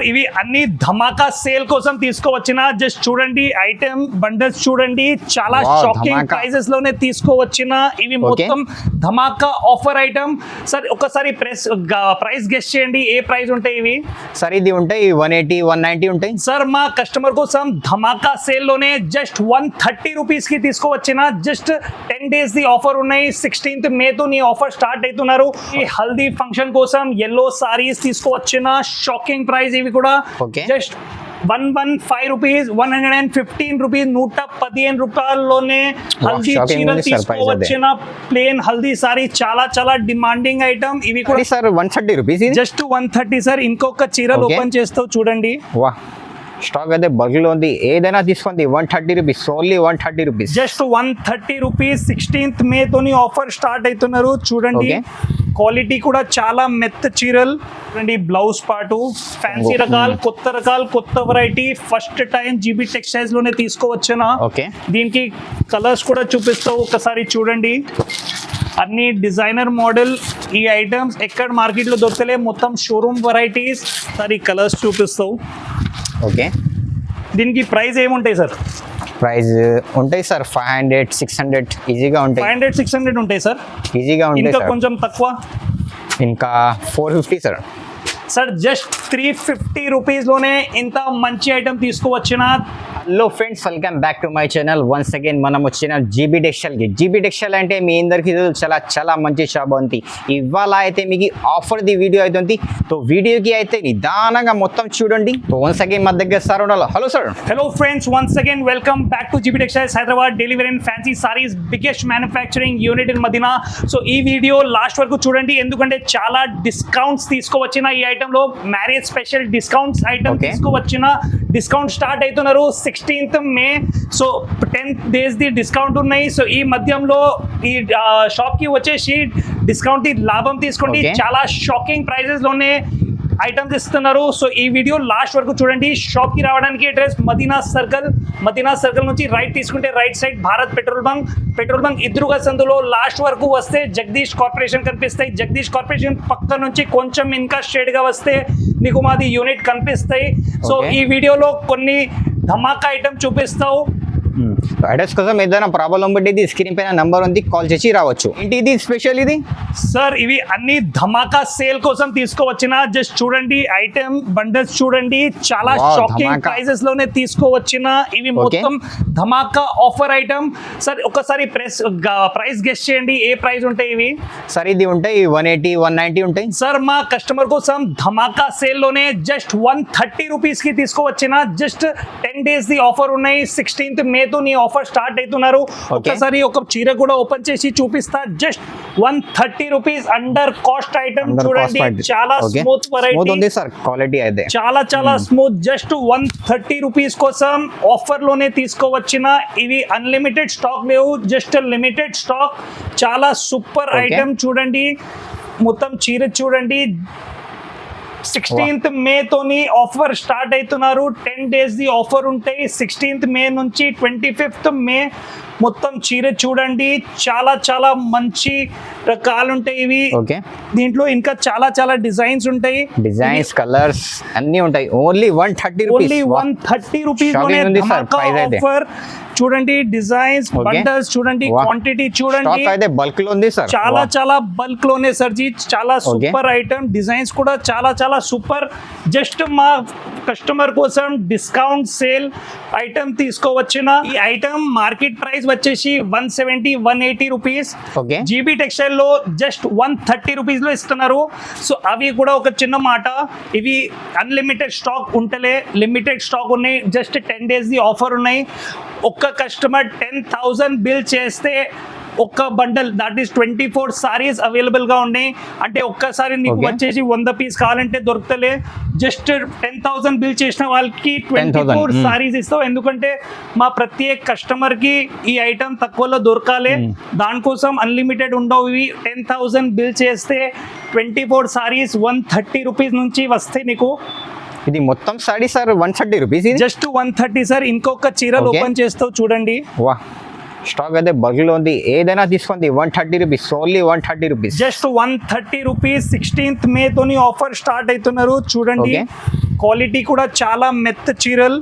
Sir ఇవి అన్ని ధమాకా sale కోసం తీసుకోవచ్చిన జస్ట్ చూడండి ఐటమ్ బండల్స్ చూడండి చాలా షాకింగ్ ప్రైజెస్ లోనే తీసుకోవచ్చిన ఇవి మొత్తం ధమాకా ఆఫర్ ఐటమ్ సార్ ఒకసారి ప్రైస్ గెస్ చేయండి ఏ ప్రైస్ ఉంటాయి ఇవి సార్ ఇది ఉంటాయి 180 190 ఉంటాయి సార్ మా కస్టమర్ కోసం ధమాకా సేల్ లోనే జస్ట్ 130 రూపీస్ కి తీసుకోవచ్చిన జస్ట్ 10 డేస్ ది ఆఫర్ ఉన్నాయి 16th మే తో నీ ఆఫర్ స్టార్ట్ అవుతున్నారు ఈ హల్దీ ఫంక్షన్ కోసం yellow సారీస్ తీసుకోవచ్చిన షాకింగ్ ప్రైస్ ఇవి కూడా జస్ట్ 115 రూపీస్ 115 రూపీస్ 115 రూపాయల్లోనే హల్దీ చీరలు తీసుకోవచ్చిన ప్లేన్ హల్దీ సారీ చాలా చాలా డిమాండింగ్ ఐటమ్ ఇవి కూడా సార్ 130 రూపీస్ జస్ట్ 130 సార్ ఇంకొక చీరలు ఓపెన్ చేస్తావు చూడండి వా స్టాక్ అయితే బల్క్ లో ఉంది ఏదైనా తీసుకోండి 130 rupees only 130 rupees just 130 rupees 16th మే తోని ఆఫర్ స్టార్ట్ అవుతున్నారు చూడండి క్వాలిటీ కూడా చాలా మెత్త చీరలు చూడండి బ్లౌజ్ పాటు ఫ్యాన్సీ రకాలు కొత్త variety first time GB textiles లోనే తీసుకోవచ్చునా దీనికి కలర్స్ కూడా చూపిస్తావు ఒకసారి చూడండి అన్ని డిజైనర్ మోడల్ ఈ ఐటమ్స్ ఎక్కడ మార్కెట్లో దొరకలే మొత్తం షోరూమ్ వెరైటీస్ సార్ ఈ కలర్స్ చూపిస్తావు ఓకే దీనికి ప్రైస్ ఏముంటాయి సార్ ప్రైస్ ఉంటాయి సార్ 500 600 ఈజీగా ఉంటాయి 500 600 ఉంటాయి సార్ ఈజీగా ఉంటాయి ఇంకా కొంచెం తక్కువ ఇంకా 450 సార్ సార్ జస్ట్ 350 రూపీస్ లోనే ఇంత మంచి ఐటమ్ తీసుకోవచ్చిన hello friends welcome back to my channel once again మనం వచ్చిన జీబీ టెక్స్టైల్కి జీబీ టెక్స్టైల్ అంటే మీ అందరికీ చాలా చాలా మంచి షాప్ ఉంది ఇవాళ అయితే మీకు ఆఫర్ ది వీడియో అవుతుంది సో వీడియోకి అయితే నిదానంగా మొత్తం చూడండి సో వన్స్ అగైన్ మా దగ్గర సార్ ఉండాలి hello sir hello friends once again welcome back to GB textiles Hyderabad delivery and fancy sarees biggest manufacturing unit in Madina so ఈ వీడియో లాస్ట్ వరకు చూడండి ఎందుకంటే చాలా డిస్కౌంట్స్ తీసుకోవచ్చిన ఈ ఐటెంలో మ్యారేజ్ స్పెషల్ డిస్కౌంట్స్ ఐటమ్ తీసుకోవచ్చిన డిస్కౌంట్ స్టార్ట్ అవుతున్నారు 16th May so 10 days the discount ఉన్నాయి సో ఈ మధ్యంలో ఈ షాప్ కి వచ్చేసి డిస్కౌంట్ ది లాభం తీసుకోండి చాలా షాకింగ్ ప్రైజెస్ లోనే ఐటమ్స్ ఇస్తున్నారు సో ఈ వీడియో లాస్ట్ వరకు చూడండి షాప్ కి రావడానికి అడ్రస్ మదీనా సర్కిల్ నుంచి రైట్ తీసుకుంటే right side Bharat petrol bunk ఎదురుగా సందులో లాస్ట్ వరకు వస్తే జగదీష్ కార్పొరేషన్ కనిపిస్తాయి జగదీష్ కార్పొరేషన్ పక్క నుంచి కొంచెం ఇంకా స్ట్రేట్ గా వస్తే నీకు మాది యూనిట్ కనిపిస్తాయి సో ఈ వీడియోలో కొన్ని ధమాకా ఐటమ్ చూపిస్తావు అడ్రస్ కోసం ఏదైనా ప్రాబ్లం బట్టి ఇది స్క్రీన్ పైన నంబర్ ఉంది కాల్ చేసి రావచ్చు ఏంటి ఇది స్పెషల్ ఇది సార్ ఇవి అన్ని ధమాకా సేల్ కోసం తీసుకోవచ్చిన జస్ట్ చూడండి ఐటమ్ బండల్స్ చూడండి చాలా షాకింగ్ ప్రైజెస్ లోనే తీసుకోవచ్చిన ఇవి మొత్తం ధమాకా ఆఫర్ ఐటమ్ సార్ ఒకసారి ప్రైస్ గెస్ చేయండి ఏ ప్రైస్ ఉంటాయి ఇవి సార్ ఇది ఉంటాయి 180 190 ఉంటాయి సార్ మా కస్టమర్ కోసం ధమాకా సేల్ లోనే జస్ట్ 130 రూపీస్ కి తీసుకోవచ్చిన జస్ట్ 10 days ది ఆఫర్ ఉన్నాయి 16th మే తో నీ ఆఫర్ స్టార్ట్ అవుతున్నారు ఒకసారి ఒక చీర కూడా ఓపెన్ చేసి చూపిస్తా just 130 rupees under cost item చూడండి చాలా స్మూత్ వెరైటీ సార్ క్వాలిటీ అయితే చాలా స్మూత్ జస్ట్ 130 రూపీస్ కోసం ఆఫర్ లోనే తీసుకోవచ్చిన ఇవి అన్లిమిటెడ్ స్టాక్ లేవు జస్ట్ లిమిటెడ్ స్టాక్ చాలా సూపర్ ఐటమ్ చూడండి మొత్తం చీర చూడండి 16th మే తోని ఆఫర్ స్టార్ట్ అవుతున్నారు 10 days ది ఆఫర్ ఉంటాయి 16th మే నుంచి 25th మే మొత్తం చీర చూడండి చాలా మంచి రకాలు ఉంటాయి ఇవి దీంట్లో ఇంకా చాలా డిజైన్స్ ఉంటాయి డిజైన్స్ కలర్స్ అన్ని ఉంటాయి ఓన్లీ 130 రూపీస్ ఆఫర్ చూడండి డిజైన్స్ బండల్స్ చూడండి క్వాంటిటీ చూడండి బల్క్ లో ఉంది సార్ చాలా బల్క్ లోనే సార్ జీ చాలా సూపర్ ఐటమ్ డిజైన్స్ కూడా చాలా సూపర్ జస్ట్ మా కస్టమర్ కోసం డిస్కౌంట్ సేల్ ఐటమ్ తీసుకోవచ్చిన ఈ ఐటమ్ మార్కెట్ ప్రైస్ వచ్చేసి 170 180 రూపీస్ జీబీ టెక్స్టైల్ లో జస్ట్ 130 రూపీస్ లో ఇస్తున్నారు సో అవి కూడా ఒక చిన్న మాట ఇవి అన్లిమిటెడ్ స్టాక్ ఉంటలే లిమిటెడ్ స్టాక్ ఉన్నాయి జస్ట్ 10 days ది ఆఫర్ ఉన్నాయి ఒక్క కస్టమర్ 10,000 బిల్ చేస్తే ఒక్క bundle that is 24 saris available గా ఉన్నాయి అంటే ఒక్కసారి నీకు వచ్చేసి 100 పీస్ కావాలంటే దొరుకుతలే జస్ట్ 10,000 బిల్ చేసిన వాళ్ళకి 24 సారీస్ ఇస్తావు ఎందుకంటే మా ప్రత్యేక కస్టమర్ కి ఈ ఐటమ్ తక్కువలో దొరకాలి దానికోసం అన్లిమిటెడ్ ఉండవు ఇవి 10,000 బిల్ చేస్తే 24 సారీస్ 130 రూపీస్ నుంచి వస్తాయి నీకు ఇది మొత్తం sorry sir 130 rupees just 130 sir ఇంకొక చీరలు ఓపెన్ చేస్తావు చూడండి స్టాక్ అయితే బల్క్లో ఉంది, ఏదైనా తీసుకోండి 130 rupees, only 130 rupees. Just 130 rupees. 16th మే తోని ఆఫర్ స్టార్ట్ అవుతున్నారు. చూడండి క్వాలిటీ కూడా చాలా మెత్త చీరలు.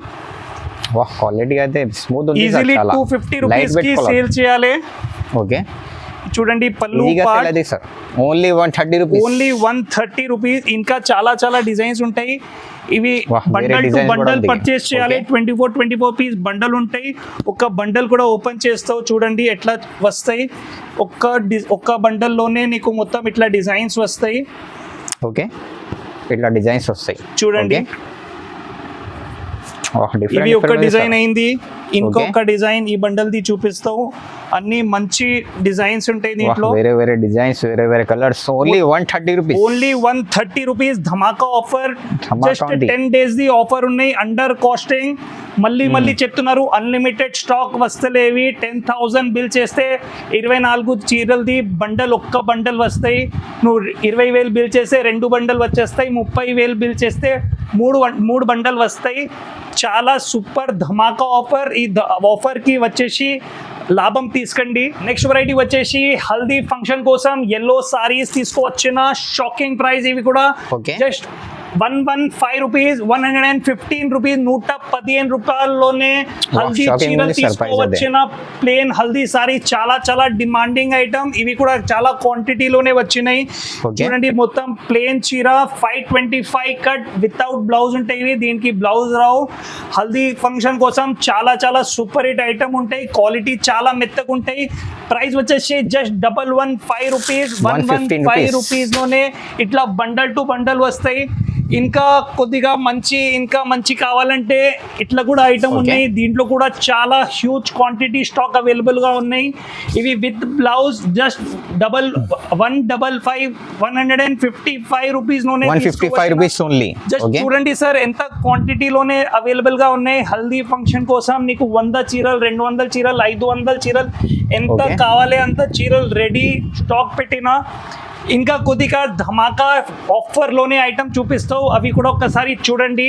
వాహ్ క్వాలిటీ అయితే స్మూత్ ఉంది, ఈజీలీ 250 రూపీస్ కి సేల్ చేయాలి. ఓకే చూడండి పల్లు part sir only 130 rupees, only 130 rupees. ఇంకా చాలా చాలా డిజైన్స్ ఉంటాయి. ఇవి బండల్ టు బండల్ పర్చేస్ చేయాలి. 24 పీస్ బండల్ ఉంటాయి. ఒక బండల్ కూడా ఓపెన్ చేస్తావు, చూడండి ఎట్లా వస్తాయి. ఒక్క బండల్లోనే నీకు మొత్తం ఇట్లా డిజైన్స్ వస్తాయి. ఓకే ఇట్లా డిజైన్స్ వస్తాయి చూడండి. ఇవి ఒక డిజైన్ అయింది, ఇంకొక డిజైన్ ఈ బండల్ ది చూపిస్తావు. అన్ని మంచి డిజైన్స్ ఉంటాయి దీంట్లో, వేరే వేరే డిజైన్స్, వేరే వేరే colours. Only 130 rupees, only 130 rupees. Dhamaka offer. Just 10 days the offer ఉన్నాయి. Under costing. మళ్ళీ చెప్తున్నారు అన్లిమిటెడ్ స్టాక్ వస్తలేవి. 10,000 బిల్ చేస్తే 24 చీరలది బండల్, ఒక్క బండల్ వస్తాయి. నువ్వు 20,000 బిల్ చేస్తే 2 బండల్ వచ్చేస్తాయి. 30,000 బిల్ చేస్తే 3 బండల్ వస్తాయి. చాలా సూపర్ ధమాకా ఆఫర్. ఈ ఆఫర్ కి వచ్చేసి లాభం తీసుకోండి. నెక్స్ట్ వెరైటీ వచ్చేసి హల్దీ ఫంక్షన్ కోసం ఎల్లో సారీస్ తీసుకువచ్చిన షాకింగ్ ప్రైస్. ఇవి కూడా జస్ట్ 115 రూపీస్, 115 రూపీస్, 115 రూపాయల్లోనే హల్దీ చీరలు తీసుకోవచ్చిన ప్లేన్ హల్దీ సారీ. చాలా చాలా డిమాండింగ్ ఐటమ్. ఇవి కూడా చాలా క్వాంటిటీలోనే వచ్చినాయి. చూడండి మొత్తం ప్లేన్ చీర 525 కట్ వితౌట్ బ్లౌజ్ ఉంటాయి. దీనికి బ్లౌజ్ రావు. హల్దీ ఫంక్షన్ కోసం చాలా చాలా సూపర్ హిట్ ఐటమ్ ఉంటాయి. క్వాలిటీ చాలా మెత్తగా ఉంటాయి. ప్రైస్ వచ్చేసి జస్ట్ 115 రూపీస్, 115 రూపీస్ లోనే ఇట్లా బండల్ టు బండల్ వస్తాయి. ఇంకా కొద్దిగా మంచి కావాలంటే ఇట్లా కూడా ఐటమ్ ఉన్నాయి. దీంట్లో కూడా చాలా హ్యూజ్ క్వాంటిటీ స్టాక్ అవైలబుల్ గా ఉన్నాయి. ఇవి విత్ బ్లౌజ్ జస్ట్ 155 రూపీస్ లోనే, 155 రూపీస్ ఓన్లీ. జస్ట్ చూడండి సార్ ఎంత క్వాంటిటీలోనే అవైలబుల్ గా ఉన్నాయి. హల్దీ ఫంక్షన్ కోసం నీకు 100 చీరలు, 200 చీరలు, 500 చీరలు, ఎంత కావాలి అంత చీరలు రెడీ స్టాక్ పెట్టిన. ఇంకా కొద్దిగా ధమాకా ఆఫర్ లోనే ఐటమ్ చూపిస్తావు. అవి కూడా ఒక్కసారి చూడండి.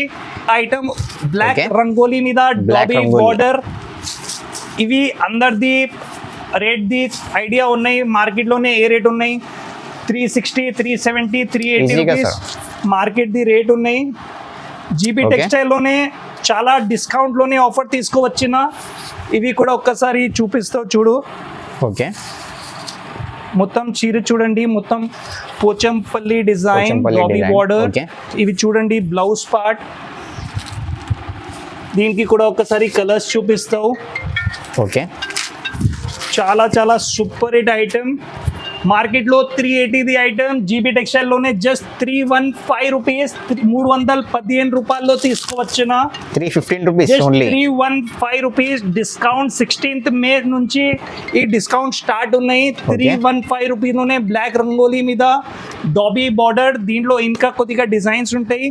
ఐటమ్ బ్లాక్ రంగోలీ మీద డాబీ బార్డర్. ఇవి అందరిది రేట్ ది ఐడియా ఉన్నాయి. మార్కెట్ లోనే ఏ రేట్ ఉన్నాయి? 360, 370, 380 రూపీస్ మార్కెట్ ది రేట్ ఉన్నాయి. జీబీ టెక్స్టైల్ లోనే చాలా డిస్కౌంట్ లోనే ఆఫర్ తీసుకోవచ్చిన. ఇవి కూడా ఒక్కసారి చూపిస్తావు చూడు. ఓకే మొత్తం చీర చూడండి, మొత్తం పోచంపల్లి డిజైన్, డాబీ బార్డర్. ఇవి చూడండి బ్లౌజ్ పార్ట్. దీనికి కూడా ఒకసారి కలర్స్ చూపిస్తావు. ఓకే చాలా చాలా సూపర్ హిట్ ఐటమ్. మార్కెట్లో 380 ది ఐటమ్, జీబీ టెక్స్టైల్ లోనే జస్ట్ 315 రూపీస్, 315 రూపాయల్లో తీసుకోవచ్చున. 315 rupees only, 315 rupees. Discount 16th May నుంచి ఈ డిస్కౌంట్ స్టార్ట్ ఉన్నాయి. 315 రూపీస్ లోనే బ్లాక్ రంగోలీ మీద డాబీ బార్డర్. దీంట్లో ఇంకా కొద్దిగా డిజైన్స్ ఉంటాయి.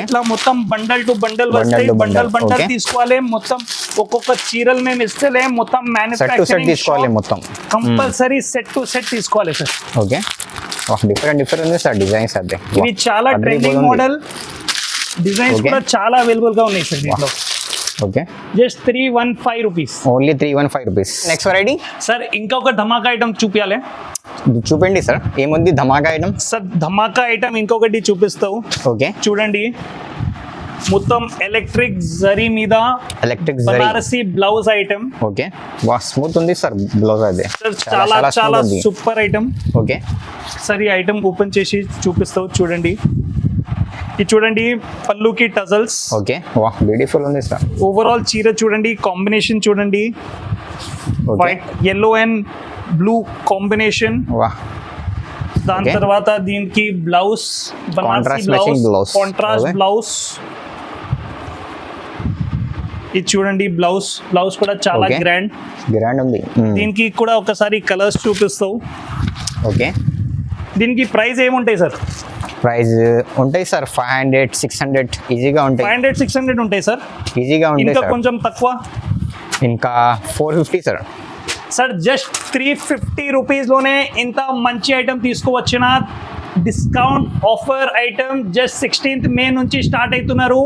ఇట్లా మొత్తం బండల్ టు బండల్ వస్తాయి. బండల్ తీసుకోవాలి. మొత్తం ఒక్కొక్క చీరలు మేము ఇస్తలే, మొత్తం మ్యానుఫ్యాక్చరింగ్ తీసుకోవాలి. మొత్తం కంపల్సరీ సెట్ టు సెట్ తీసుకోవాలి సార్. ఓకే డిఫరెంట్ ఉంది సార్ డిజైన్స్. అదే ఇవి చాలా ట్రెండింగ్ మోడల్ డిజైన్స్ కూడా చాలా అవైలబుల్ గా ఉన్నాయి సార్ దీంట్లో. Okay just 315 rupees, only 315 rupees. Next variety sir ఇంకొక ధమాకా ఐటమ్ చూపించాలి. చూపండి సార్, ఏముంది ధమాకా ఐటమ్? సార్ ధమాకా ఐటమ్ ఇంకొకటి చూపిస్తావు. ఓకే చూడండి, మొత్తం ఎలక్ట్రిక్ జరీ మీద బనారసి బ్లౌజ్ ఐటమ్. ఓకే వా స్మూత్ ఉంది సార్ బ్లౌజ్. అదే చాలా చాలా సూపర్ ఐటమ్. ఓకే సార్ ఈ ఐటమ్ ఓపెన్ చేసి చూపిస్తావు చూడండి. ఇది చూడండి పల్లుకి టజల్స్. ఓకే వా బ్యూటిఫుల్ ఉంది సార్. ఓవరాల్ చీర చూడండి, కాంబినేషన్ చూడండి, white yellow and blue combination. వా దాని తర్వాత దీనికి blouse Banarasi blouse, contrast blouse. ఇది చూడండి బ్లౌజ్ కూడా చాలా గ్రాండ్ ఉంది. దీనికి కూడా ఒకసారి కలర్స్ చూపిస్తావు. ఓకే దీనికి ప్రైస్ ఏముంటాయి సార్? ప్రైస్ ఉంటాయి సార్ 500, 600 ఈజీగా ఉంటాయి. 500, 600 ఉంటాయి సార్ ఈజీగా ఉంటాయి. ఇంకా కొంచెం తక్కువ? ఇంకా 450 సార్. సార్ జస్ట్ 350 రూపీస్లోనే ఇంత మంచి ఐటమ్ తీసుకువచ్చిన. Discount offer item just 16th May నుంచి స్టార్ట్ అవుతున్నారు.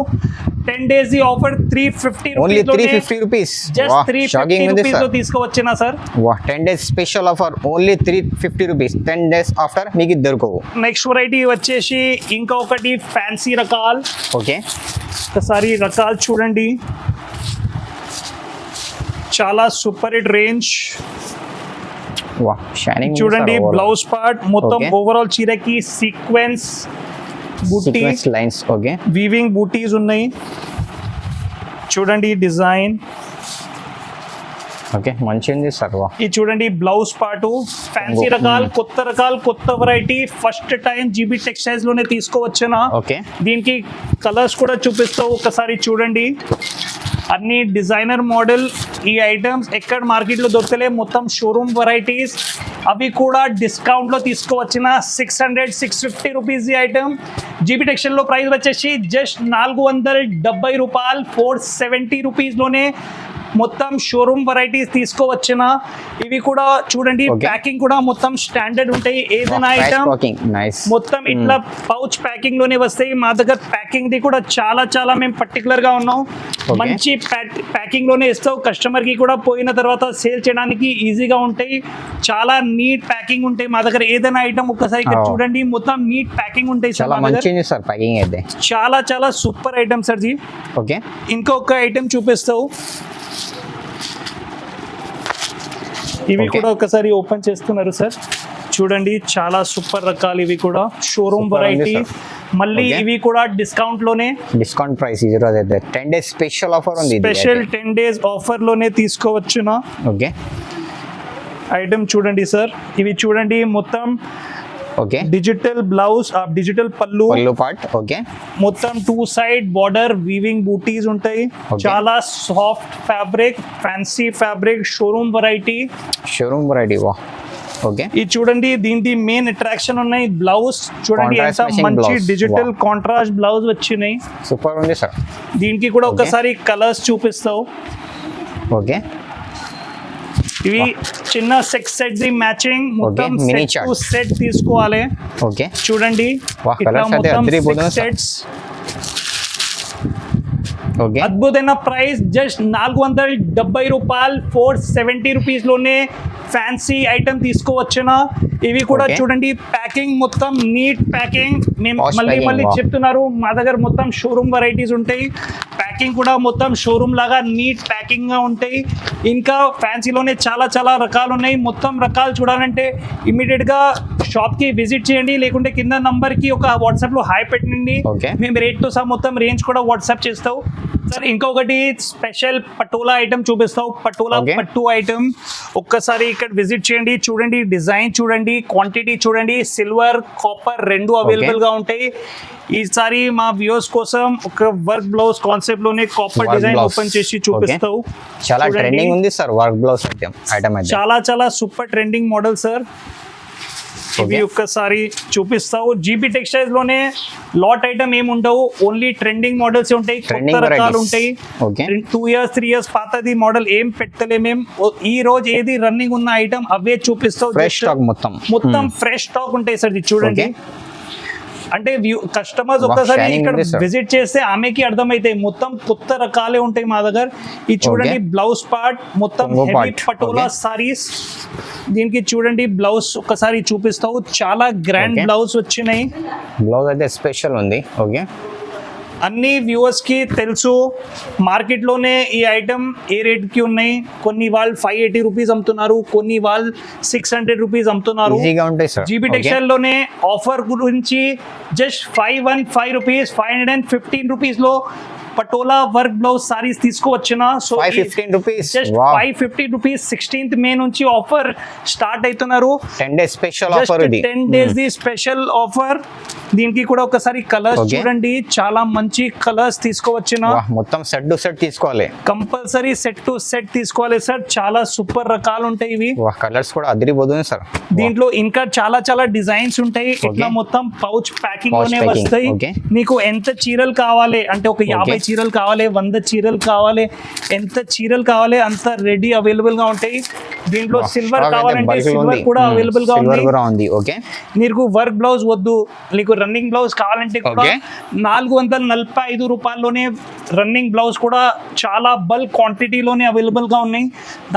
10 days the offer 350 only rupees 350 rupees just 350 rupees లో సార్ తీసుకువచ్చినా సార్. వా 10 days special offer only 350 rupees. 10 days after మీకు ఇది దొరకవు. నెక్స్ట్ వెరైటీ వచ్చేసి ఇంకొకటి ఫ్యాన్సీ రకాల్. ఓకే ఒకసారి రకాలు చూడండి, చాలా సూపర్ హిట్ రేంజ్. వా షైనింగ్ చూడండి బ్లౌజ్ పార్ట్ మొత్తం ఓవరాల్ చీరకి సీక్వెన్స్ బూటీస్ లైన్స్. ఓకే వీవింగ్ బూటీస్ ఉన్నాయి. చూడండి డిజైన్. ఓకే మంచి ఉంది సార్. వా ఇది చూడండి బ్లౌజ్ పార్ట్ ఫ్యాన్సీ రకాలు, కొత్త రకాలు, కొత్త variety. First time GB textiles లోనే తీసుకోవచ్చునా. ఓకే దీనికి కలర్స్ కూడా చూపిస్తావు, ఒకసారి చూడండి. అన్ని డిజైనర్ మోడల్. ఈ ఐటమ్స్ ఎక్కడ మార్కెట్లో దొరకలే, మొత్తం షోరూమ్ వెరైటీస్. అవి కూడా డిస్కౌంట్లో తీసుకోవచ్చిన 600-650 రూపీస్ ఈ ఐటమ్. జీబీ టెక్స్టైల్లో ప్రైస్ వచ్చేసి జస్ట్ 470 రూపాయలు, 470 రూపీస్లోనే మొత్తం షోరూమ్ వెరైటీస్ తీసుకోవచ్చిన. ఇవి కూడా చూడండి ప్యాకింగ్ కూడా మొత్తం స్టాండర్డ్ ఉంటాయి. ఏదైనా ఐటమ్ మొత్తం ఇట్లా పౌచ్ ప్యాకింగ్ లోనే వస్తాయి. మా దగ్గర ప్యాకింగ్ ది కూడా చాలా చాలా మేము పర్టికులర్ గా ఉన్నాం. మంచి ప్యాకింగ్ లోనే ఇస్తావు. కస్టమర్ కి కూడా పోయిన తర్వాత సేల్ చేయడానికి ఈజీగా ఉంటాయి. చాలా నీట్ ప్యాకింగ్ ఉంటాయి మా దగ్గర. ఏదైనా ఐటమ్ ఒక్కసారి ఇక్కడ చూడండి, మొత్తం నీట్ ప్యాకింగ్ ఉంటాయి సార్. ప్యాకింగ్ అయితే చాలా చాలా super item sir ji. Okay ఇంకొక ఐటమ్ చూపిస్తావు. ఇవి కూడా ఒకసారి ఓపెన్ చేస్తున్నారు సార్. చూడండి చాలా సూపర్ రకాలు. ఇవి కూడా షోరూమ్ వెరైటీ. మళ్ళీ ఇవి కూడా డిస్కౌంట్ లోనే, discount price 10 days special offer ఉంది. స్పెషల్ 10 days ఆఫర్ లోనే తీసుకోవచ్చునా. ఓకే ఐటమ్ చూడండి సార్. ఇవి చూడండి మొత్తం ఓకే డిజిటల్ బ్లౌజ్, డిజిటల్ పళ్ళు పార్ట్. ఓకే మొత్తం 2 side బార్డర్ వీవింగ్ బూటీస్ ఉంటాయి. చాలా soft fabric, fancy fabric, showroom variety. వా ఓకే ఇది చూడండి. దీనికి మెయిన్ అట్రాక్షన్ ఉన్నాయి బ్లౌజ్. చూడండి ఎంత మంచి డిజిటల్ కాంట్రాస్ట్ బ్లౌజ్ వచ్చినాయి. సూపర్ ఉంది సార్. దీనికి కూడా ఒకసారి కలర్స్ చూపిస్తావు. ఓకే ఇవి చిన్న సెట్ ది మ్యాచింగ్ మొత్తం సెట్ తీసుకోవాలి. ఓకే చూడండి ఇట్లా మొత్తం సెట్స్. ఓకే అద్భుతమైన ప్రైస్ జస్ట్ 470 రూపాయలు, 470 రూపీస్ లోనే ఫ్యాన్సీ ఐటమ్ తీసుకోవచ్చునా. ఇవి కూడా చూడండి ప్యాకింగ్ మొత్తం నీట్ ప్యాకింగ్. మేము మళ్ళీ చెప్తున్నారు, మా దగ్గర మొత్తం షోరూమ్ వెరైటీస్ ఉంటాయి. ప్యాకింగ్ కూడా మొత్తం షోరూమ్ లాగా నీట్ ప్యాకింగ్ గా ఉంటాయి. ఇంకా ఫ్యాన్సీలోనే చాలా చాలా రకాలు ఉన్నాయి. మొత్తం రకాలు చూడాలంటే ఇమీడియట్ గా షాప్ కి విజిట్ చేయండి, లేకుంటే కింద నంబర్ కి ఒక వాట్సాప్ లో హాయ్ పెట్టండి. మేము రేట్ తో సహా మొత్తం రేంజ్ కూడా వాట్సాప్ చేస్తావు సార్. ఇంకొకటి స్పెషల్ పటోలా ఐటమ్ చూపిస్తావు. పటోలా పట్టు ఐటమ్ ఒక్కసారి ఇక్కడ విజిట్ చేయండి. చూడండి డిజైన్ చూడండి, క్వాంటిటీ చూడండి. సిల్వర్, కాపర్ రెండు అవైలబుల్ గా ఉంటాయి. ఈసారి మా వ్యూవర్స్ కోసం ఒక వర్క్ బ్లౌజ్ కాన్సెప్ట్ లోనే కాపర్ డిజైన్ ఓపెన్ చేసి చూపిస్తావు. చాలా ట్రెండింగ్ ఉంది సార్ వర్క్ బ్లౌజ్ ఐటమ్. చాలా చాలా సూపర్ ట్రెండింగ్ మోడల్ సార్. ఇవి ఒక్కసారి చూపిస్తావు. జీబీ టెక్స్టైల్స్ లోనే లాట్ ఐటమ్ ఏమి ఉండవు, ఓన్లీ ట్రెండింగ్ మోడల్స్ ఉంటాయి, కొత్త రకాలు ఉంటాయి. 2 years 3 years పాతది మోడల్ ఏం పెట్టలే మేము. ఈ రోజు ఏది రన్నింగ్ ఉన్న ఐటమ్ అవే చూపిస్తావు. మొత్తం ఫ్రెష్ స్టాక్ ఉంటాయి సార్. చూడండి అంటే కస్టమర్స్ ఒక్కసారి ఇక్కడ విజిట్ చేస్తే ఆమెకి అర్థమైతాయి. మొత్తం కొత్త రకాలే ఉంటాయి మా దగ్గర. ఇది చూడండి బ్లౌజ్ పార్ట్ మొత్తం హెవీ పటోలా సారీస్. దీనికి చూడండి బ్లౌజ్ ఒకసారి చూపిస్తావు. చాలా గ్రాండ్ బ్లౌజ్ వచ్చినాయి. బ్లౌజ్ అయితే స్పెషల్ ఉంది. ఓకే అన్ని వ్యూవర్స్ కి తెలుసు మార్కెట్ లోనే ఈ ఐటమ్ ఏ రేట్ కి ఉన్నాయి. కొన్ని వాళ్ళు 580 రూపీస్ అమ్ముతున్నారు, కొన్ని వాళ్ళు 600 రూపీస్ అమ్ముతున్నారు. జీబీ టెక్స్టైల్ లోనే ఆఫర్ గురించి జస్ట్ 515 రూపీస్, 515 రూపీస్ లో పటోలా వర్క్ బ్లౌజ్ సారీస్ తీసుకోవచ్చున. So 515 rupees, just 550 rupees. 16th May నుంచి ఆఫర్ స్టార్ట్ అవుతున్నారు. 10 days స్పెషల్ ఆఫర్ ఇది. 10 days ది స్పెషల్ ఆఫర్. దీనికి కూడా ఒకసారి కలర్స్ చూడండి, చాలా మంచి కలర్స్ తీసుకోవచ్చున. మొత్తం సెట్ టు సెట్ తీసుకోవాలి, కంపల్సరీ సెట్ టు సెట్ తీసుకోవాలి సార్. చాలా సూపర్ రకాలు ఉంటాయి ఇవి. కలర్స్ కూడా అదిరిపోతుంది సార్. దీంట్లో ఇంకా చాలా చాలా డిజైన్స్ ఉంటాయి. ఇట్లా మొత్తం పౌచ్ ప్యాకింగ్ లోనే వస్తాయి. నీకు ఎంత చీరలు కావాలి అంటే ఒక 50 చీరలు కావాలి, 100 చీరలు కావాలి, ఎంత చీరలు కావాలి అంత రెడీ అవైలబుల్ గా ఉంటాయి. దీంట్లో సిల్వర్ కావాలంటే సిల్వర్ కూడా అవైలబుల్ గా ఉంది. నీకు వర్క్ బ్లౌజ్ వద్దు, నీకు రన్నింగ్ బ్లౌజ్ కావాలంటే కూడా Okay. 445 రూపాయల్లోనే రన్నింగ్ బ్లౌజ్ కూడా చాలా బల్క్ క్వాంటిటీలోనే అవైలబుల్ గా ఉన్నాయి.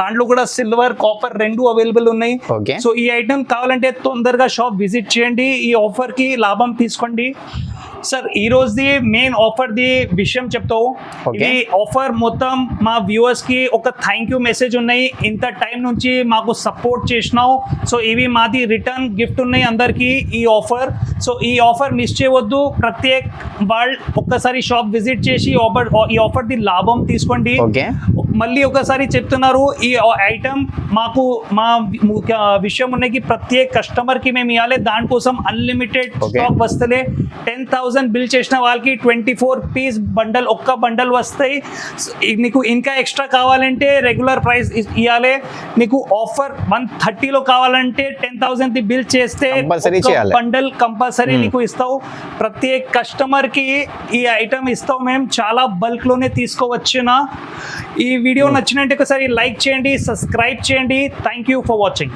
దాంట్లో కూడా సిల్వర్ కాపర్ రెండు అవైలబుల్ ఉన్నాయి. Okay. సో ఈ ఐటమ్ కావాలంటే తొందరగా షాప్ విజిట్ చేయండి, ఈ ఆఫర్ కి లాభం తీసుకోండి. సార్ ఈ రోజుది మెయిన్ ఆఫర్ ది విషయం చెప్తావు. Okay. ఇది ఆఫర్ మొత్తం మా వ్యూవర్స్ కి ఒక థ్యాంక్ యూ మెసేజ్ ఉన్నాయి, ఇంత టైం నుంచి మాకు సపోర్ట్ చేసినావు. సో ఇవి మాది రిటర్న్ గిఫ్ట్ ఉన్నాయి అందరికి ఈ ఆఫర్. సో ఈ ఆఫర్ మిస్ చేయవద్దు, ప్రత్యేక్ వాళ్ళు ఒక్కసారి షాప్ విజిట్ చేసి ఈ ఆఫర్ ది లాభం తీసుకోండి. ఓకే, మళ్ళీ ఒకసారి చెప్తున్నారు, ఈ ఐటమ్ మాకు మా ముఖ్య విషయం ఉన్నాయి, ప్రత్యేక కస్టమర్ కి మేము ఇవ్వాలి, దానికోసం అన్లిమిటెడ్ Okay. స్టాక్ వస్తలే. 10,000 బిల్ చేసిన వాళ్ళకి 24 పీస్ బండల్ ఒక్క బండల్ వస్తాయి. నీకు ఇంకా ఎక్స్ట్రా కావాలంటే రెగ్యులర్ ప్రైస్ ఇవ్వాలి. నీకు ఆఫర్ 130లో కావాలంటే 10,000 ది బిల్ చేస్తే Compulsory చేయాలి. బండల్ కంపల్సరీ నీకు ఇస్తావు. ప్రత్యేక కస్టమర్ కి ఈ ఐటమ్ ఇస్తావు మేము, చాలా బల్క్ లోనే తీసుకోవచ్చునా. ఈ వీడియో నచ్చినట్టు ఒకసారి లైక్ చేయండి, సబ్స్క్రైబ్ చేయండి. Thank you for watching.